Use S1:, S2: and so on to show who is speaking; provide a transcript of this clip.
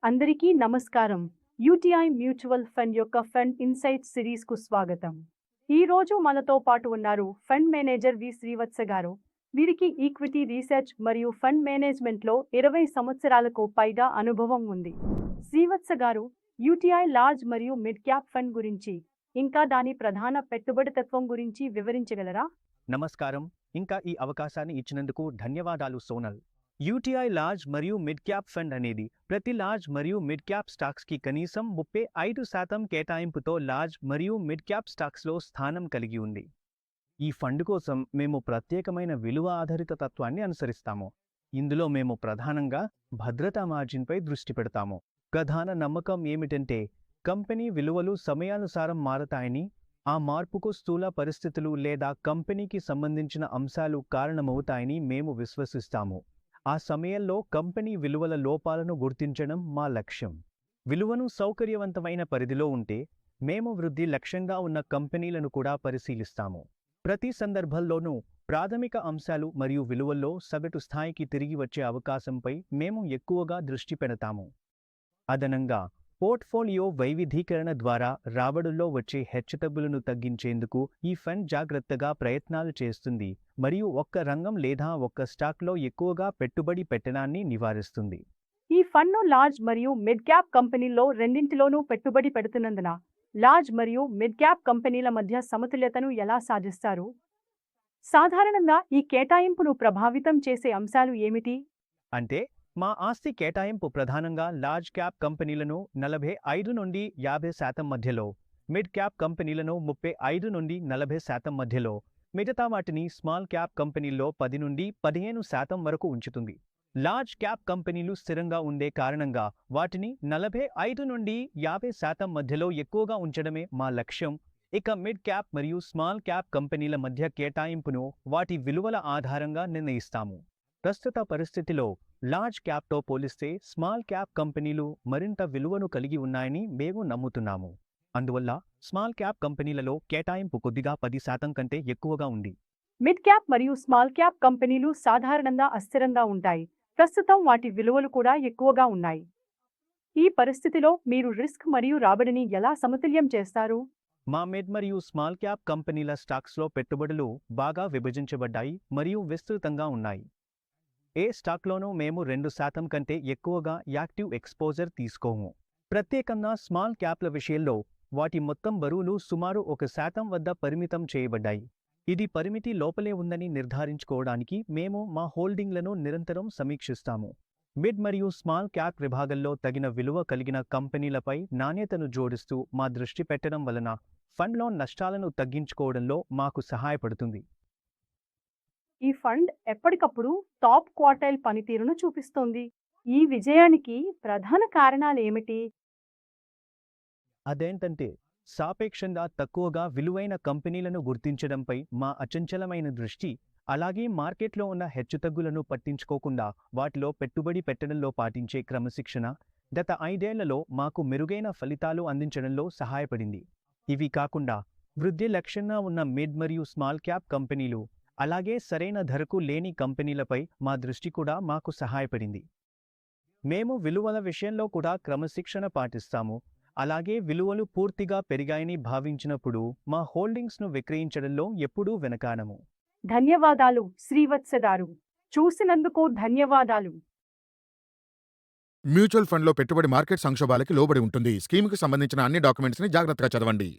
S1: అందరికీ నమస్కారం. UTI mutual fund యొక్క ఫండ్ ఇన్సైట్స్ సిరీస్‌కు స్వాగతం. ఈ రోజు మనతో పాటు ఉన్నారు ఫండ్ మేనేజర్ వి. శ్రీవత్స గారు. వీరికి ఈక్విటీ రీసెర్చ్ మరియు ఫండ్ మేనేజ్మెంట్‌లో 20 సంవత్సరాలకు పైగా అనుభవం ఉంది. శ్రీవత్స గారు, యూటీఐ లార్జ్ మరియు మిడ్ క్యాప్ ఫండ్ గురించి, ఇంకా దాని ప్రధాన పెట్టుబడితత్వం గురించి వివరించగలరా?
S2: నమస్కారం. ఇంకా ఈ అవకాశాన్ని ఇచ్చినందుకు ధన్యవాదాలు సోనల్. యూటీఐ లార్జ్ మరియు మిడ్ క్యాప్ ఫండ్ అనేది ప్రతి లార్జ్ మరియు మిడ్ క్యాప్ స్టాక్స్కి కనీసం 35% కేటాయింపుతో లార్జ్ మరియు మిడ్ క్యాప్ స్టాక్స్లో స్థానం కలిగి ఉంది. ఈ ఫండ్ కోసం మేము ప్రత్యేకమైన విలువ ఆధారిత తత్వాన్ని అనుసరిస్తాము. ఇందులో మేము ప్రధానంగా భద్రతా మార్జిన్పై దృష్టి పెడతాము. ప్రధాన నమ్మకం ఏమిటంటే కంపెనీ విలువలు సమయానుసారం మారతాయని, ఆ మార్పుకు స్థూల పరిస్థితులు లేదా కంపెనీకి సంబంధించిన అంశాలు కారణమవుతాయని మేము విశ్వసిస్తాము. ఆ సమయంలో కంపెనీ విలువల లోపాలను గుర్తించడం మా లక్ష్యం. విలువను సౌకర్యవంతమైన పరిధిలో ఉంటే మేము వృద్ధి లక్ష్యంగా ఉన్న కంపెనీలను కూడా పరిశీలిస్తాము. ప్రతి సందర్భంలోనూ ప్రాథమిక అంశాలు మరియు విలువల్లో సగటు స్థాయికి తిరిగి వచ్చే అవకాశంపై మేము ఎక్కువగా దృష్టి పెడతాము. అదనంగా పోర్ట్ఫోలియో వైవిధ్యీకరణ ద్వారా రాబడుల్లో వచ్చే హెచ్చుతగ్గులను తగ్గించేందుకు ఈ ఫండ్ జాగ్రత్తగా ప్రయత్నాలు చేస్తుంది మరియు ఒక్క రంగం లేదా ఒక్క స్టాక్లో ఎక్కువగా పెట్టుబడి పెట్టడాన్ని నివారిస్తుంది.
S1: ఈ ఫండ్ను లార్జ్ మరియు మిడ్ క్యాప్ కంపెనీల్లో రెండింటిలోనూ పెట్టుబడి పెడుతున్నందున లార్జ్ మరియు మిడ్ క్యాప్ కంపెనీల మధ్య సమతుల్యతను ఎలా సాధిస్తారు? సాధారణంగా ఈ కేటాయింపును ప్రభావితం చేసే అంశాలు ఏమిటి?
S2: అంటే మా ఆస్తి కేటాయింపు ప్రధానంగా లార్జ్ క్యాప్ కంపెనీలను 45 నుండి 50% మధ్యలో, మిడ్ క్యాప్ కంపెనీలను 35 నుండి 40% మధ్యలో, మిగతా వాటిని స్మాల్ క్యాప్ కంపెనీల్లో 10 నుండి 15% వరకు ఉంచుతుంది. లార్జ్ క్యాప్ కంపెనీలు స్థిరంగా ఉండే కారణంగా వాటిని 45 నుండి 50% మధ్యలో ఎక్కువగా ఉంచడమే మా లక్ష్యం. ఇక మిడ్ క్యాప్ మరియు స్మాల్ క్యాప్ కంపెనీల మధ్య కేటాయింపును వాటి విలువల ఆధారంగా నిర్ణయిస్తాము. ప్రస్తుత పరిస్థితిలో లార్జ్ క్యాప్తో పోలిస్తే స్మాల్ క్యాప్ కంపెనీలు మరింత విలువను కలిగి ఉన్నాయని మేము నమ్ముతున్నాము. అందువల్ల స్మాల్ క్యాప్ కంపెనీలలో కేటాయింపు కొద్దిగా 10% కంటే ఎక్కువగా ఉంది.
S1: మిడ్ క్యాప్ మరియు స్మాల్ క్యాప్ కంపెనీలు సాధారణంగా అస్థిరంగా ఉంటాయి. ప్రస్తుతం వాటి విలువలు కూడా ఎక్కువగా ఉన్నాయి. ఈ పరిస్థితిలో మీరు రిస్క్ మరియు రాబడిని ఎలా సమతుల్యం చేస్తారు?
S2: మా మిడ్ మరియు స్మాల్ క్యాప్ కంపెనీల స్టాక్స్లో పెట్టుబడులు బాగా విభజించబడ్డాయి మరియు విస్తృతంగా ఉన్నాయి. ఏ స్టాక్లోనూ మేము 2% కంటే ఎక్కువగా యాక్టివ్ ఎక్స్పోజర్ తీసుకోము. ప్రత్యేకంగా స్మాల్ క్యాప్ల విషయంలో వాటి మొత్తం బరువులు సుమారు 1% వద్ద పరిమితం చేయబడ్డాయి. ఇది పరిమితి లోపలే ఉందని నిర్ధారించుకోవడానికి మేము మా హోల్డింగ్లను నిరంతరం సమీక్షిస్తాము. మిడ్ మరియు స్మాల్ క్యాప్ విభాగంలో తగిన విలువ కలిగిన కంపెనీలపై నాణ్యతను జోడిస్తూ మా దృష్టి పెట్టడం వలన ఫండ్లో నష్టాలను తగ్గించుకోవడంలో మాకు సహాయపడుతుంది.
S1: ఈ ఫండ్ ఎప్పటికప్పుడు టాప్ క్వార్టైల్ పనితీరును చూపిస్తోంది. ఈ విజయానికి ప్రధాన కారణాలు ఏమిటి?
S2: అదేంటంటే సాపేక్షంగా తక్కువగా విలువైన కంపెనీలను గుర్తించడంపై మా అచంచలమైన దృష్టి, అలాగే మార్కెట్లో ఉన్న హెచ్చుతగ్గులను పట్టించుకోకుండా వాటిలో పెట్టుబడి పెట్టడంలో పాటించే క్రమశిక్షణ గత 5 ఏళ్లలో మాకు మెరుగైన ఫలితాలు అందించడంలో సహాయపడింది. ఇవి కాకుండా వృద్ధి లక్ష్యంగా ఉన్న మిడ్ మరియు స్మాల్ క్యాప్ కంపెనీలు, అలాగే సరైన ధరకు లేని కంపెనీలపై మా దృష్టి కూడా మాకు సహాయపడింది. మేము విలువల విషయంలో కూడా క్రమశిక్షణ పాటిస్తాము. అలాగే విలువలు పూర్తిగా పెరిగాయని భావించినప్పుడు మా హోల్డింగ్స్ను విక్రయించడంలో ఎప్పుడూ వెనకాడము.
S1: ధన్యవాదాలు శ్రీవత్స గారు. చూసినందుకు ధన్యవాదాలు.
S3: మ్యూచువల్ ఫండ్లో పెట్టుబడి మార్కెట్ సంక్షోభాలకి లోబడి ఉంటుంది. స్కీమ్కి సంబంధించిన అన్ని డాక్యుమెంట్స్ని జాగ్రత్తగా చదవండి.